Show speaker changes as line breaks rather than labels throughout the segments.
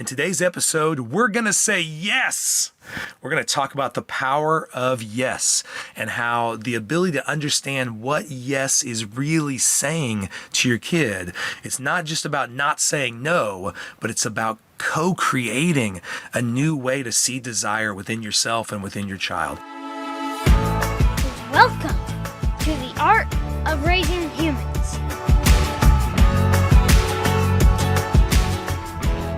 In today's episode, we're going to say yes. We're going to talk about the power of yes and how the ability to understand what yes is really saying to your kid. It's not just about not saying no, but it's about co-creating a new way to see desire within yourself and within your child.
Welcome to the Art of Raising Humans.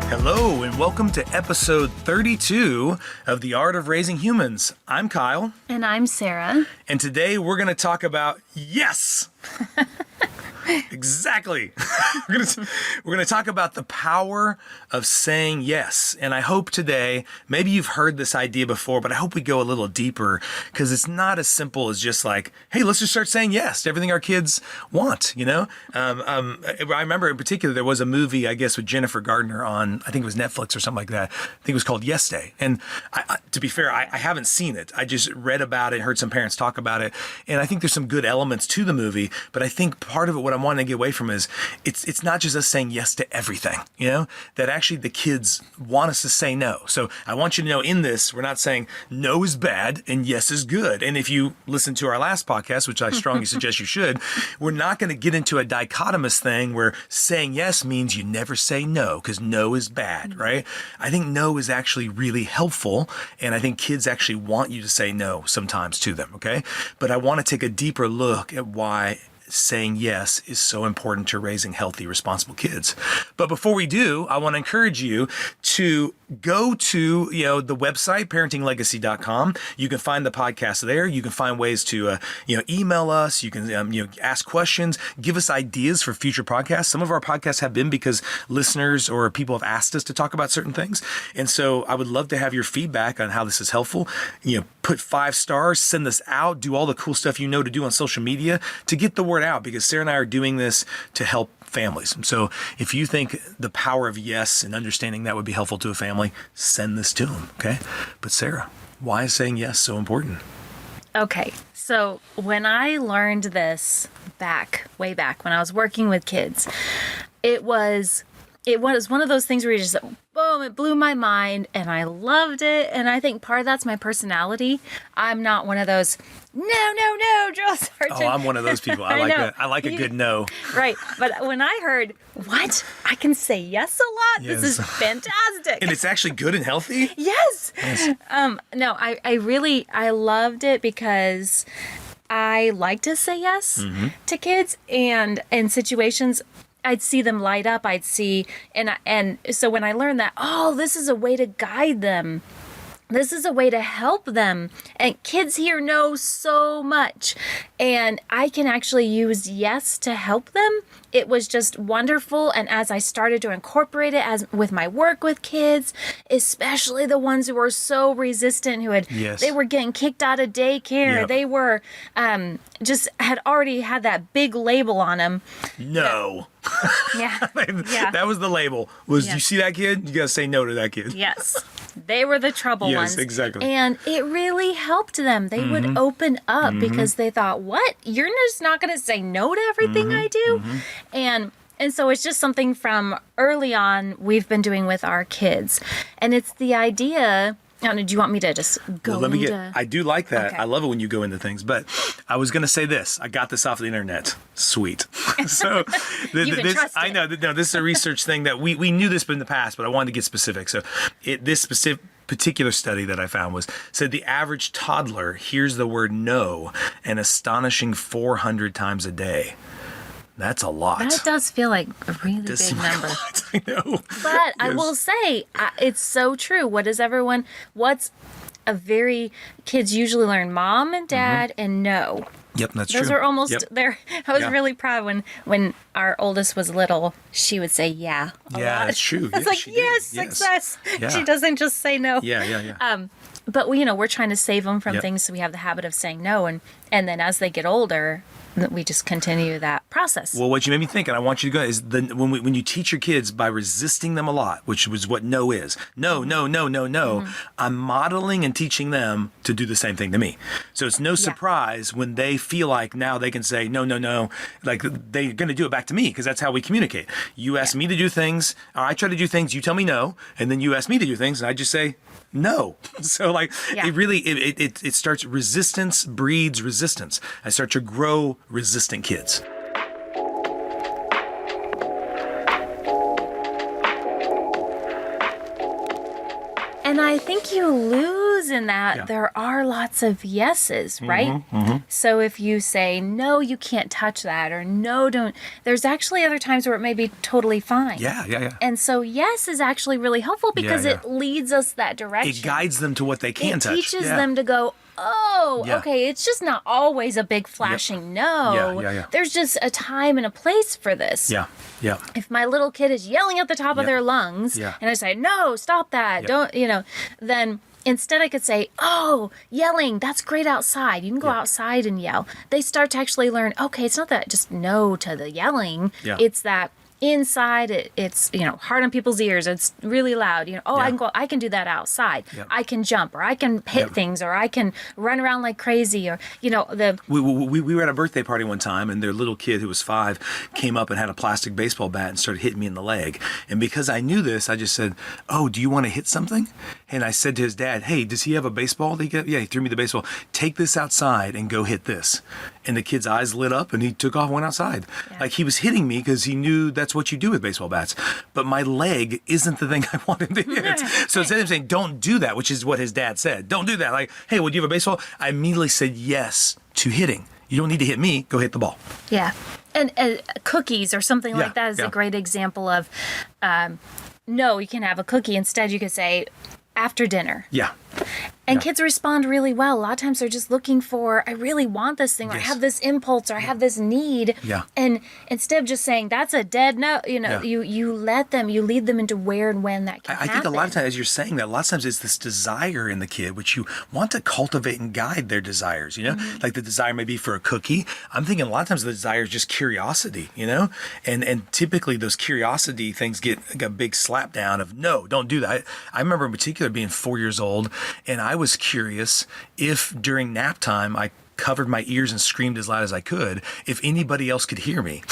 Hello and welcome to episode 32 of The Art of Raising Humans. I'm Kyle.
And I'm Sarah.
And today we're going to talk about yes. Exactly. We're going to talk about the power of saying yes. And I hope today, maybe you've heard this idea before, but I hope we go a little deeper because it's not as simple as just like, hey, let's just start saying yes to everything our kids want, you know? I remember in particular, there was a movie, I guess, with Jennifer Gardner on, I think it was Netflix or something like that. I think it was called Yes Day. And to be fair, I haven't seen it. I just read about it, heard some parents talk about it. And I think there's some good elements to the movie, but I think part of it, what I'm wanting to get away from is it's not just us saying yes to everything, you know, that actually the kids want us to say no. So I want you to know in this, we're not saying no is bad and yes is good. And if you listen to our last podcast, which I strongly suggest you should, we're not going to get into a dichotomous thing where saying yes means you never say no because no is bad, right? I think no is actually really helpful. And I think kids actually want you to say no sometimes to them, okay? But I want to take a deeper look at why saying yes is so important to raising healthy, responsible kids. But before we do, I want to encourage you to go to, the website, parentinglegacy.com. You can find the podcast there. You can find ways to, email us. You can, ask questions, give us ideas for future podcasts. Some of our podcasts have been because listeners or people have asked us to talk about certain things. And so I would love to have your feedback on how this is helpful. Put 5 stars, send this out, do all the cool stuff you know to do on social media to get the word out, because Sarah and I are doing this to help families. So if you think the power of yes and understanding that would be helpful to a family, send this to them, okay? But Sarah, why is saying yes so important?
Okay, so when I learned this way back when I was working with kids, it was one of those things where you just, boom, it blew my mind and I loved it. And I think part of that's my personality. I'm not one of those, no, drill sergeant.
Oh, I'm one of those people. I like a good no.
Right. But when I heard, what? I can say yes a lot?
Yes.
This is fantastic.
And it's actually good and healthy?
Yes. No, I loved it because I like to say yes to kids, and in situations I'd see them light up. I'd see, and so when I learned that, this is a way to guide them. This is a way to help them. And kids here know so much. And I can actually use yes to help them. It was just wonderful. And as I started to incorporate it with my work with kids, especially the ones who were so resistant, they were getting kicked out of daycare. Yep. They were just had already had that big label on them.
No.
Yeah.
That was the label. You see that kid? You got to say no to that kid.
Yes. They were the trouble ones.
Yes, exactly.
And it really helped them. They would open up because they thought, what? You're just not going to say no to everything I do? And so it's just something from early on we've been doing with our kids. And it's the idea. Do you want me to just go
I do like that.
Okay.
I love it when you go into things. But I was going to say this. I got this off the internet. Sweet. So I know. No, this is a research thing that we knew this in the past, but I wanted to get specific. So this specific particular study that I found said the average toddler hears the word no an astonishing 400 times a day. That's a lot.
That does feel like a really big number.
I know.
But I will say, it's so true. Kids usually learn mom and dad and no.
Yep, that's true.
Those are almost there. I was really proud when our oldest was little, she would say yeah a lot.
That's true.
It's like, yes, success. Yeah. She doesn't just say no.
Yeah.
But we're trying to save them from things, so we have the habit of saying no. And then as they get older, we just continue that process.
Well, what you made me think, and I want you to go, is when you teach your kids by resisting them a lot, which was what no is. No, no, no, no, no. I'm modeling and teaching them to do the same thing to me. So it's no surprise when they feel like now they can say, no, no, no. Like they're going to do it back to me because that's how we communicate. You ask me to do things, or I try to do things, you tell me no, and then you ask me to do things, and I just say, no. So like it really, it starts, resistance breeds resistance. I start to grow resistant kids.
And I think you lose in that there are lots of yeses, right? So if you say, no, you can't touch that, or no, don't, there's actually other times where it may be totally fine.
Yeah.
And so yes is actually really helpful because it leads us that direction.
It guides them to what they can touch.
It teaches them to go, okay, it's just not always a big flashing no.
Yeah.
There's just a time and a place for this.
Yeah.
If my little kid is yelling at the top of their lungs and I say, no, stop that, don't, then instead I could say, oh, yelling, that's great outside. You can go outside and yell. They start to actually learn, okay, it's not that just no to the yelling. It's that inside it's hard on people's ears, it's really loud, I can do that outside. I can jump, or I can hit things, or I can run around like crazy, or we
were at a birthday party one time, and their little kid who was 5 came up and had a plastic baseball bat and started hitting me in the leg. And because I knew this, I just said, oh, do you want to hit something? And I said to his dad, hey, does he have a baseball? He threw me the baseball. Take this outside and go hit this. And the kid's eyes lit up and he took off, went outside. Like he was hitting me because he knew that's what you do with baseball bats. But my leg isn't the thing I want him to hit. So instead of saying, don't do that, which is what his dad said, don't do that. Like, hey, well, do you have a baseball? I immediately said yes to hitting. You don't need to hit me, go hit the ball.
Yeah. And cookies or something like that is a great example of, no, you can have a cookie. Instead, you could say, after dinner.
Yeah.
And kids respond really well. A lot of times they're just looking for, I really want this thing, or I have this impulse, or I have this need.
Yeah.
And instead of just saying, that's a dead no, you lead them into where and when that can happen.
I think a lot of times, as you're saying that, a lot of times it's this desire in the kid, which you want to cultivate and guide their desires, Like the desire may be for a cookie. I'm thinking a lot of times the desire is just curiosity, And typically those curiosity things get like a big slap down of, no, don't do that. I remember in particular being 4 years old, and I was curious if during nap time I covered my ears and screamed as loud as I could if anybody else could hear me.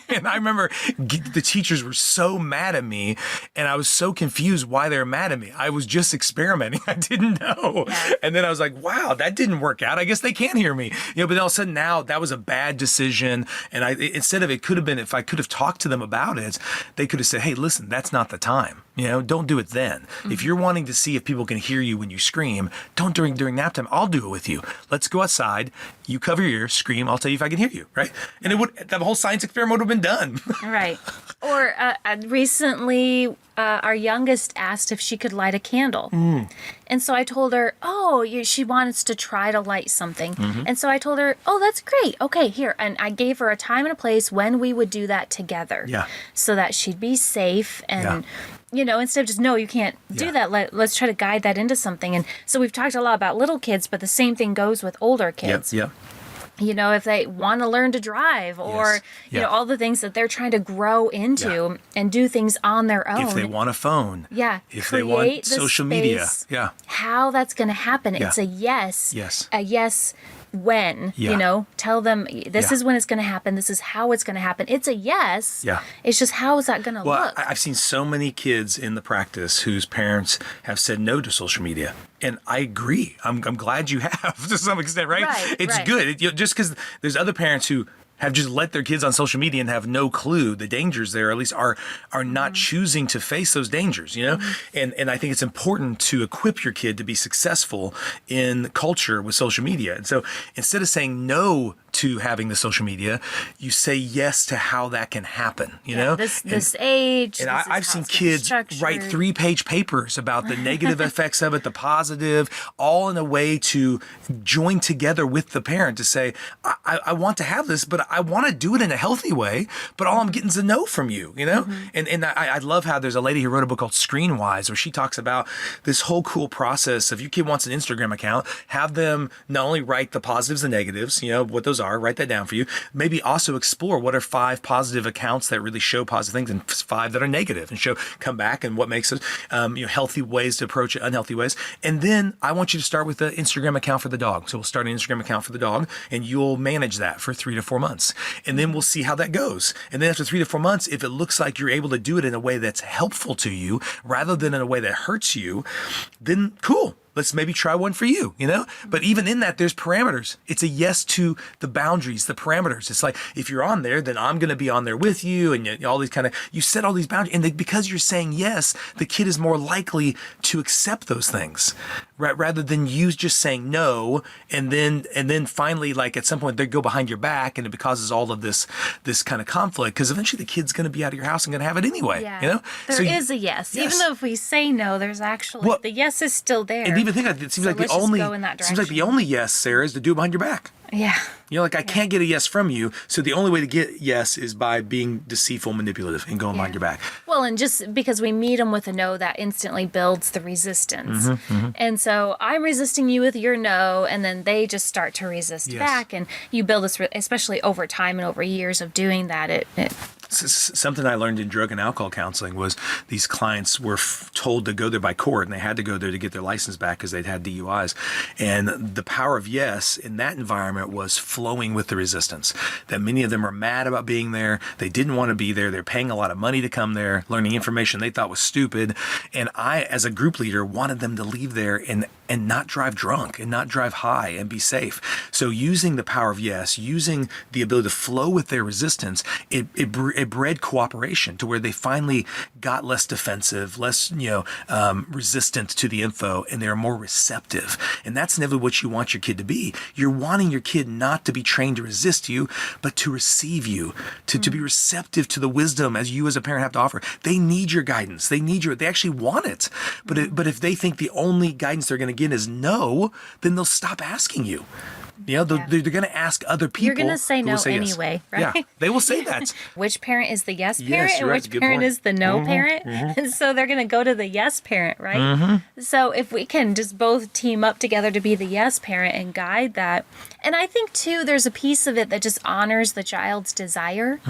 And I remember the teachers were so mad at me, and I was so confused why they were mad at me. I was just experimenting. I didn't know. Yeah. And then I was like, wow, that didn't work out. I guess they can't hear me. But then all of a sudden now that was a bad decision. And instead of, it could have been, if I could have talked to them about it, they could have said, hey, listen, that's not the time. Don't do it then. If you're wanting to see if people can hear you when you scream, don't during nap time. I'll do it with you. Let's go outside. You cover your ears, scream. I'll tell you if I can hear you, right? And the whole science experiment would have been done.
Right. Or recently, our youngest asked if she could light a candle. And so I told her, she wants to try to light something. And so I told her, that's great. Okay, here. And I gave her a time and a place when we would do that together.
Yeah.
So that she'd be safe and... instead of just, no, you can't do that. Let's try to guide that into something. And so we've talked a lot about little kids, but the same thing goes with older kids.
Yep.
If they want to learn to drive, or, all the things that they're trying to grow into and do things on their own.
If they want a phone.
Yeah.
If they want social media. Yeah.
How that's going to happen. It's a yes.
Yes.
A yes when, tell them this is when it's going to happen. This is how it's going to happen. It's a yes.
Yeah.
It's just, how is that going to look?
I've seen so many kids in the practice whose parents have said no to social media. And I agree. I'm glad you have to some extent, right? It's good. Just because there's other parents who have just let their kids on social media and have no clue the dangers there, or at least are not choosing to face those dangers, And I think it's important to equip your kid to be successful in culture with social media. And so instead of saying no to having the social media, you say yes to how that can happen,
This age.
And I've seen kids write 3-page papers about the negative effects of it, the positive, all in a way to join together with the parent to say, I want to have this, but I want to do it in a healthy way, but all I'm getting is a no from you, you know? And I love how there's a lady who wrote a book called Screenwise, where she talks about this whole cool process. If your kid wants an Instagram account, have them not only write the positives and negatives, you know, what those are, write that down for you. Maybe also explore what are 5 positive accounts that really show positive things and 5 that are negative, and come back and what makes it, healthy ways to approach it, unhealthy ways. And then I want you to start with the Instagram account for the dog. So we'll start an Instagram account for the dog, and you'll manage that for 3 to 4 months. And then we'll see how that goes. And then after 3 to 4 months, if it looks like you're able to do it in a way that's helpful to you rather than in a way that hurts you, then cool. Let's maybe try one for you, you know? But even in that, there's parameters. It's a yes to the boundaries, the parameters. It's like, if you're on there, then I'm going to be on there with you, and all these you set all these boundaries. And because you're saying yes, the kid is more likely to accept those things, right? Rather than you just saying no. And then finally, like at some point, they go behind your back, and it causes all of this kind of conflict, because eventually the kid's going to be out of your house and going to have it anyway, you know?
There is a yes. Even though if we say no, there's actually, the yes is still there.
And even think of it, seems like the only yes, Sarah, is to do it behind your back.
Yeah.
You know, like I can't get a yes from you. So the only way to get yes is by being deceitful, manipulative, and going behind your back.
Well, and just because we meet them with a no, that instantly builds the resistance. And so I'm resisting you with your no, and then they just start to resist back. And you build this, especially over time and over years of doing that,
Something I learned in drug and alcohol counseling was these clients were told to go there by court, and they had to go there to get their license back because they'd had DUIs. And the power of yes in that environment was flowing with the resistance. That many of them were mad about being there. They didn't want to be there. They're paying a lot of money to come there, learning information they thought was stupid. And I, as a group leader, wanted them to leave there and not drive drunk and not drive high and be safe. So using the power of yes, using the ability to flow with their resistance, it bred cooperation to where they finally got less defensive, less resistant to the info, and they're more receptive. And that's never what you want your kid to be. You're wanting your kid not to be trained to resist you, but to receive you, to be receptive to the wisdom as you as a parent have to offer. They need your guidance. They actually want it. But if they think the only guidance they're going to get is no, then they'll stop asking you. You know, they're going to ask other people.
You're going to say no anyway, right?
Yeah, they will say that.
Which parent is the yes parent and which parent is the no parent? And so they're going to go to the yes parent, right? So if we can just both team up together to be the yes parent and guide that. And I think, too, there's a piece of it that just honors the child's desire.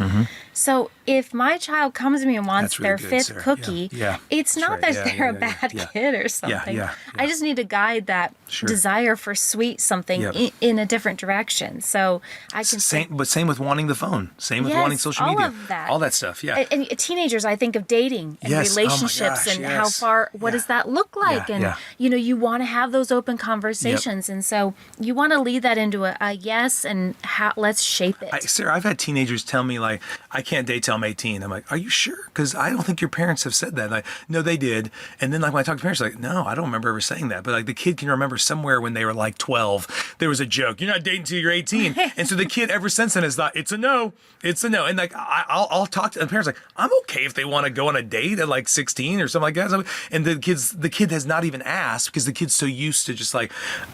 So if my child comes to me and wants their fifth cookie, it's not that they're a bad kid or something. I just need to guide that desire for sweet something in a different direction. So I can
same with wanting the phone. Same with wanting social media. All that stuff. Yeah.
And teenagers, I think of dating and relationships and how far. What does that look like? And you want to have those open conversations, and so you want to lead that into a yes, and let's shape it.
Sarah, I've had teenagers tell me, like, I can't date till I'm 18. I'm like, are you sure? Because I don't think your parents have said that. Like, no, they did. And then, like, when I talk to parents, like, no, I don't remember ever saying that. But like, the kid can remember somewhere when they were like 12, there was a joke. You're not dating till you're 18. And so the kid ever since then has thought, it's a no. It's a no. And like, I'll talk to the parents, like, I'm okay if they want to go on a date at like 16 or something like that. And the kid has not even asked, because the kid's so used to just like,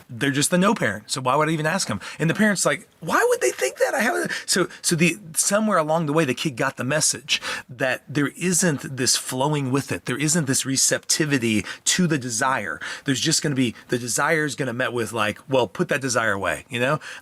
they're just the no parent. So why would I even ask them? And the parents like, why would they think that? Somewhere along the way, the kid got the message that there isn't this flowing with it. There isn't this receptivity to the desire. There's just going to be, the desire is going to met with like, well, put that desire away.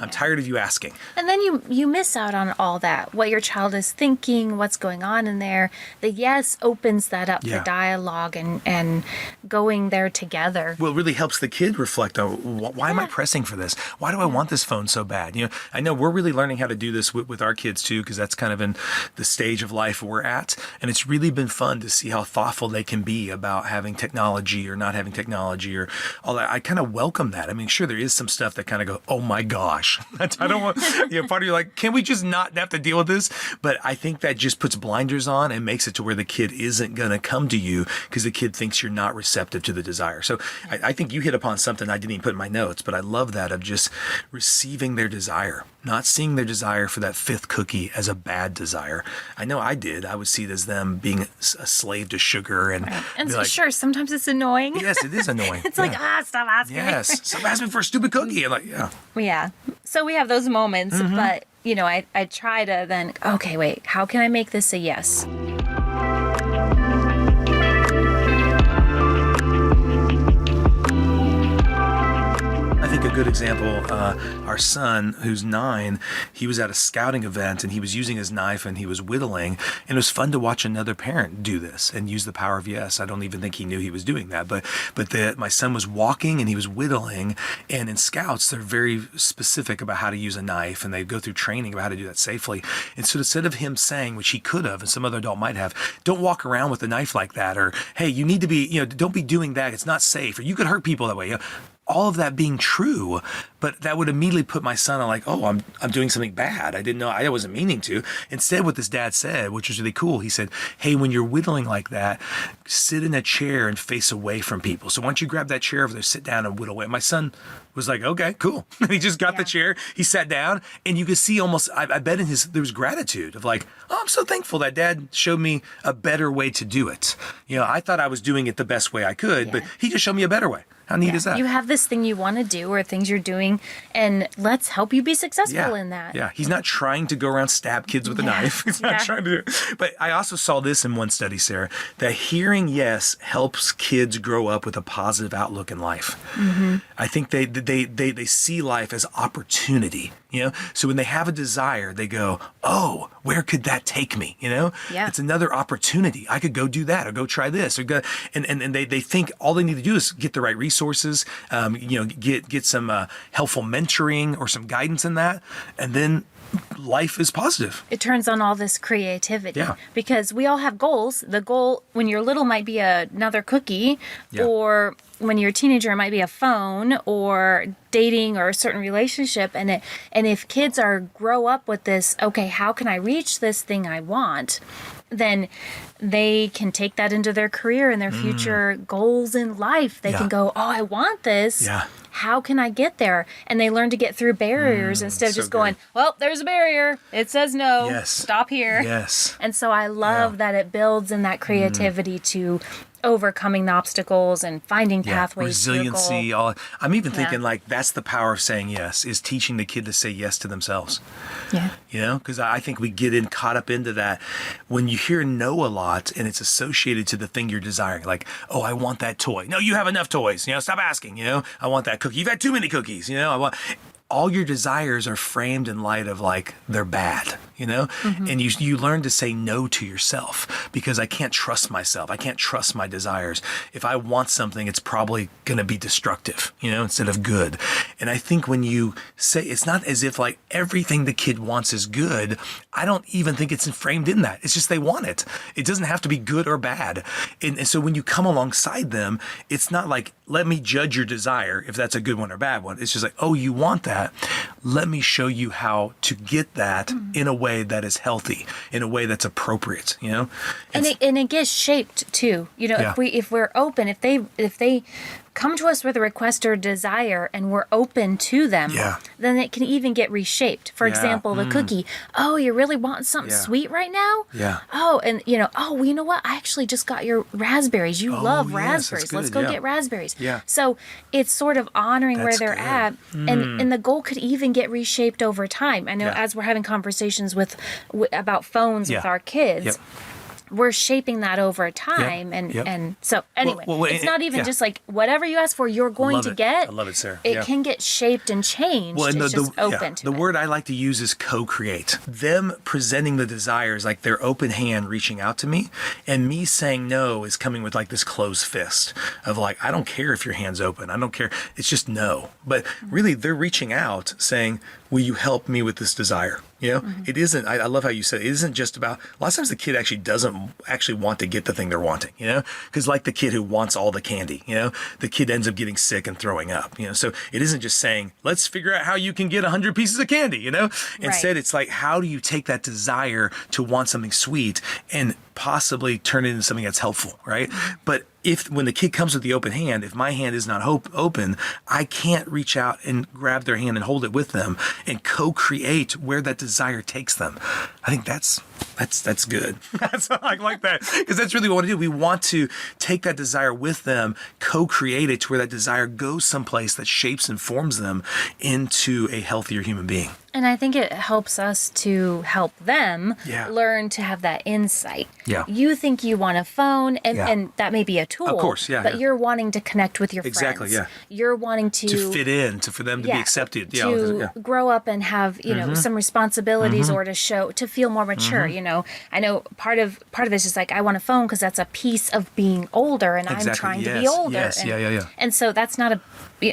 I'm tired of you asking.
And then you miss out on all that, what your child is thinking, what's going on in there. The yes opens that up for dialogue and going there together.
Well, it really helps the kid reflect on, why am I pressing for this? Why do I want this phone so bad? I know we're really learning how to do this with our kids too, because that's kind of in the stage of life we're at. And it's really been fun to see how thoughtful they can be about having technology or not having technology or all that. I kind of welcome that. I mean, sure, there is some stuff that kind of go, oh my gosh. I don't want, part of you like, can we just not have to deal with this? But I think that just puts blinders on and makes it to where the kid isn't going to come to you because the kid thinks you're not receptive to the desire. So I think you hit upon something I didn't even put in my notes, but I love that of just receiving their desire, not seeing their desire for that fifth cookie as a bad desire. I know I did. I would see it as them being a slave to sugar. And
so,
like,
sure, sometimes it's annoying.
Yes, it is annoying.
It's like, stop asking.
Yes, stop asking for a stupid cookie. And like,
Yeah. So we have those moments, but I try to then, okay, wait, how can I make this a yes?
I think a good example, our son, who's 9, he was at a scouting event and he was using his knife and he was whittling, and it was fun to watch another parent do this and use the power of yes. I don't even think he knew he was doing that, but my son was walking and he was whittling, and in scouts they're very specific about how to use a knife and they go through training about how to do that safely. And so instead of him saying, which he could have and some other adult might have, don't walk around with a knife like that, or hey, you need to be, don't be doing that, it's not safe, or you could hurt people that way. All of that being true, but that would immediately put my son on like, oh, I'm doing something bad. I didn't know, I wasn't meaning to. Instead, what this dad said, which was really cool, he said, hey, when you're whittling like that, sit in a chair and face away from people. So why don't you grab that chair over there, sit down and whittle away. My son was like, okay, cool. And he just got the chair, he sat down, and you could see almost, I bet there was gratitude of like, oh, I'm so thankful that dad showed me a better way to do it. I thought I was doing it the best way I could, but he just showed me a better way. How neat is that?
You have this thing you want to do or things you're doing, and let's help you be successful in that.
Yeah, he's not trying to go around stab kids with a knife. He's not trying to do it. But I also saw this in one study, Sarah, that hearing yes helps kids grow up with a positive outlook in life. Mm-hmm. I think they see life as opportunity. So when they have a desire, they go, oh, where could that take me? It's another opportunity. I could go do that or go try this or go, and they think all they need to do is get the right resources, get some helpful mentoring or some guidance in that, and then life is positive.
It turns on all this creativity.
Yeah.
Because we all have goals. The goal when you're little might be another cookie, or when you're a teenager it might be a phone or dating or a certain relationship. And if kids grow up with this, okay, how can I reach this thing I want? Then they can take that into their career and their future goals in life. They can go, oh, I want this.
Yeah.
How can I get there? And they learn to get through barriers instead of just going, well, there's a barrier. It says no.
Yes.
Stop here.
Yes.
And so I love that it builds in that creativity to overcoming the obstacles and finding pathways
resiliency.
to your goal.
I'm even thinking like that's the power of saying yes, is teaching the kid to say yes to themselves.
Yeah.
Because I think we get caught up into that when you hear no a lot and it's associated to the thing you're desiring. Like, oh, I want that toy. No, you have enough toys. Stop asking. I want that cookie. You've had too many cookies. All your desires are framed in light of like they're bad, and you learn to say no to yourself because I can't trust myself. I can't trust my desires. If I want something, it's probably going to be destructive, instead of good. And I think when you say, it's not as if like everything the kid wants is good. I don't even think it's framed in that. It's just they want it. It doesn't have to be good or bad. And so when you come alongside them, it's not like, let me judge your desire if that's a good one or bad one. It's just like, oh, you want that. Let me show you how to get that in a way that is healthy, in a way that's appropriate, And
it gets shaped too. If we're open, if they come to us with a request or desire and we're open to them, then it can even get reshaped. For example, the cookie. Oh, you really want something sweet right now?
Yeah.
Oh, and you know what? I actually just got your raspberries. You love raspberries. Let's go get raspberries.
Yeah.
So it's sort of honoring where they're at, and the goal could even get reshaped over time. I know as we're having conversations about phones with our kids. We're shaping that over time. And so anyway, it's not even just like whatever you ask for, you're going to get.
I love it, Sarah.
It can get shaped and changed.
Well, and
it's just open to
the
it.
word I like to use is co-create. Them presenting the desires like their open hand reaching out to me, and me saying no is coming with like this closed fist of like, I don't care if your hand's open. I don't care. It's just no. But really, they're reaching out saying, will you help me with this desire? It isn't, I love how you said it isn't just about, a lot of times the kid actually doesn't actually want to get the thing they're wanting, because like the kid who wants all the candy, the kid ends up getting sick and throwing up, so it isn't just saying, let's figure out how you can get 100 pieces of candy, Instead, it's like, how do you take that desire to want something sweet and possibly turn it into something that's helpful, right? But when the kid comes with the open hand, if my hand is not open, I can't reach out and grab their hand and hold it with them and co-create where that desire takes them. I think that's good. I like that, because that's really what we want to do. We want to take that desire with them, co-create it to where that desire goes someplace that shapes and forms them into a healthier human being.
And I think it helps us to help them
Yeah.
learn to have that insight.
Yeah.
You think you want a phone, and,
Yeah.
and that may be a tool.
Of course, yeah,
But
yeah.
you're wanting to connect with your
Exactly,
friends.
yeah.
You're wanting
To fit in, for them to be accepted. Yeah.
to
Yeah.
grow up and have some responsibilities, or to feel more mature. I know part of this is like, I want a phone because that's a piece of being older, and I'm
Exactly,
trying to be
yes,
older.
yes,
and,
yeah.
And so that's not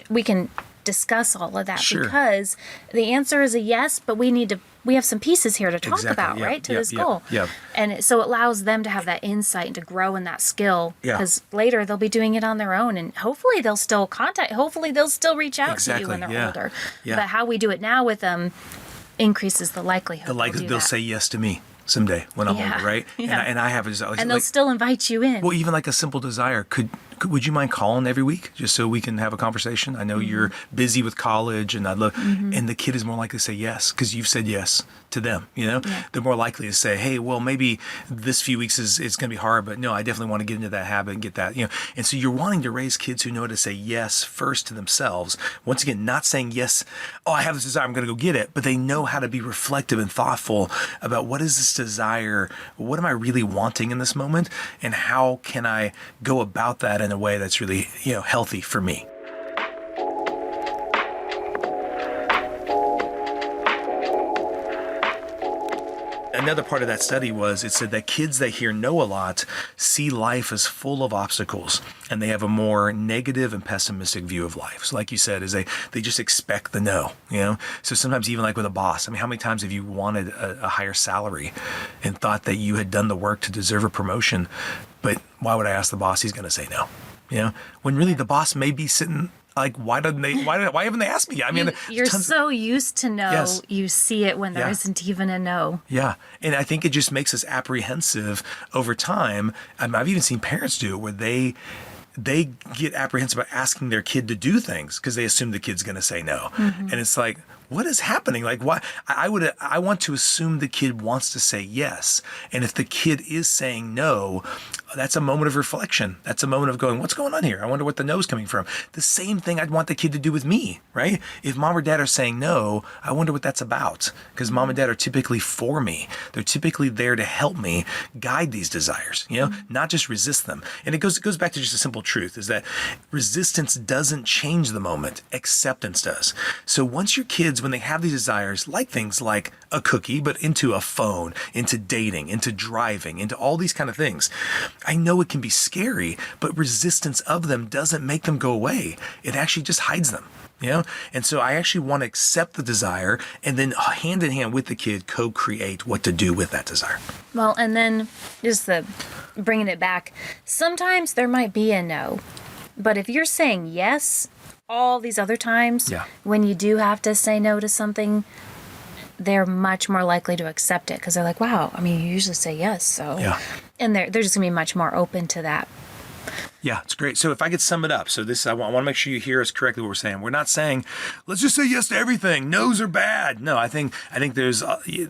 we can discuss all of that,
Sure.
because the answer is a yes, but we have some pieces here to talk
Exactly,
about,
yeah,
right, to
yeah,
this
yeah,
goal.
yeah.
And so it allows them to have that insight and to grow in that skill,
Yeah.
because later they'll be doing it on their own, and hopefully they'll still reach out to you
Exactly,
when they're
yeah,
older.
yeah.
But how we do it now with them increases the likelihood
They'll
that.
say yes to me someday when I'm
Yeah,
older, right?
yeah.
And I have a desire.
And they'll still invite you in.
Well, even like a simple desire. Would you mind calling every week just so we can have a conversation? I know you're busy with college, and I'd love. And the kid is more likely to say yes because you've said yes to them.
Yeah.
They're more likely to say, "Hey, well, maybe this few weeks is going to be hard, but no, I definitely want to get into that habit and get that." And so you're wanting to raise kids who know how to say yes first to themselves. Once again, not saying yes. Oh, I have this desire, I'm going to go get it, but they know how to be reflective and thoughtful about what is this desire, what am I really wanting in this moment, and how can I go about that in a way that's really healthy for me. Another part of that study was it said that kids that hear no a lot see life as full of obstacles, and they have a more negative and pessimistic view of life. So like you said, is they just expect the no, So sometimes even like with a boss, I mean, how many times have you wanted a higher salary and thought that you had done the work to deserve a promotion, but why would I ask the boss? He's going to say no, when really the boss may be sitting like, why haven't they asked me? I mean,
You're so used to no,
Yes.
you see it when there
Yeah.
isn't even a no.
Yeah. And I think it just makes us apprehensive over time. I've even seen parents do it where they get apprehensive about asking their kid to do things because they assume the kid's going to say no. And it's like, what is happening? Like, why? I want to assume the kid wants to say yes. And if the kid is saying no, that's a moment of reflection. That's a moment of going, what's going on here? I wonder what the no's coming from. The same thing I'd want the kid to do with me, right? If mom or dad are saying no, I wonder what that's about. Because mom and dad are typically for me. They're typically there to help me guide these desires, not just resist them. And it goes back to just a simple truth, is that resistance doesn't change the moment. Acceptance does. So once your kids, when they have these desires, like things like a cookie, but into a phone, into dating, into driving, into all these kind of things, I know it can be scary, but resistance of them doesn't make them go away. It actually just hides them. And so I actually want to accept the desire and then hand in hand with the kid co-create what to do with that desire.
Well, and then just bringing it back, sometimes there might be a no, but if you're saying yes all these other times,
Yeah.
when you do have to say no to something, they're much more likely to accept it because they're like, wow, I mean, you usually say yes, so.
Yeah.
And they're just going to be much more open to that.
Yeah, it's great. So if I could sum it up, so this, I want to make sure you hear us correctly what we're saying. We're not saying, let's just say yes to everything. No's are bad. No, I think there's,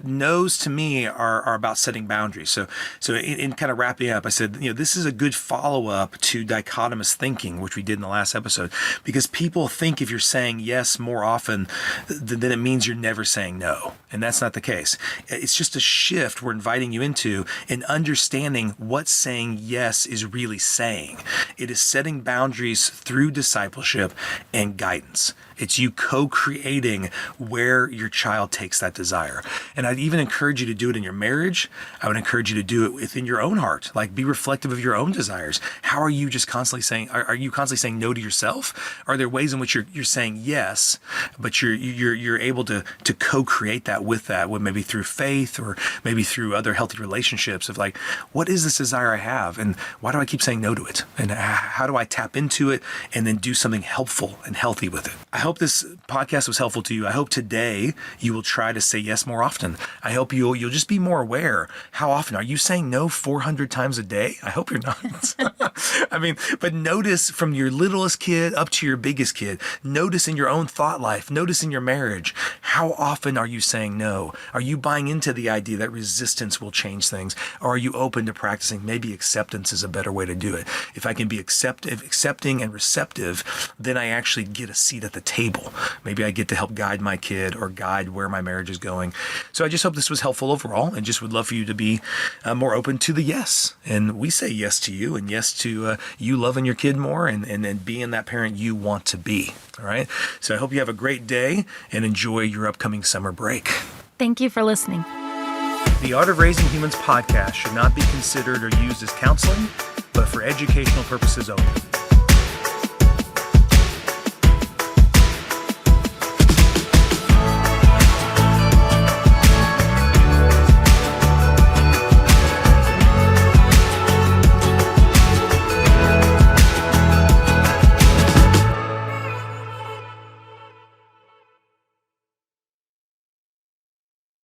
no's to me are about setting boundaries. So in kind of wrapping up, I said, this is a good follow-up to dichotomous thinking, which we did in the last episode, because people think if you're saying yes more often, then it means you're never saying no. And that's not the case. It's just a shift we're inviting you into in understanding what saying yes is really saying. It is setting boundaries through discipleship and guidance. It's you co-creating where your child takes that desire. And I'd even encourage you to do it in your marriage. I would encourage you to do it within your own heart. Like, be reflective of your own desires. How are you just constantly saying, are you constantly saying no to yourself? Are there ways in which you're saying yes, but you're able to co-create that with maybe through faith or maybe through other healthy relationships of like, what is this desire I have? And why do I keep saying no to it? And how do I tap into it and then do something helpful and healthy with it? I hope this podcast was helpful to you. I hope today you will try to say yes more often. I hope you'll just be more aware. How often are you saying no 400 times a day? I hope you're not. I mean, but notice from your littlest kid up to your biggest kid. Notice in your own thought life. Notice in your marriage. How often are you saying no? Are you buying into the idea that resistance will change things? Or are you open to practicing maybe acceptance is a better way to do it? If I can be accepting and receptive, then I actually get a seat at the table table. Maybe I get to help guide my kid or guide where my marriage is going. So I just hope this was helpful overall, and just would love for you to be more open to the yes. And we say yes to you, and yes to you loving your kid more, and being that parent you want to be. All right. So I hope you have a great day and enjoy your upcoming summer break.
Thank you for listening.
The Art of Raising Humans podcast should not be considered or used as counseling, but for educational purposes only.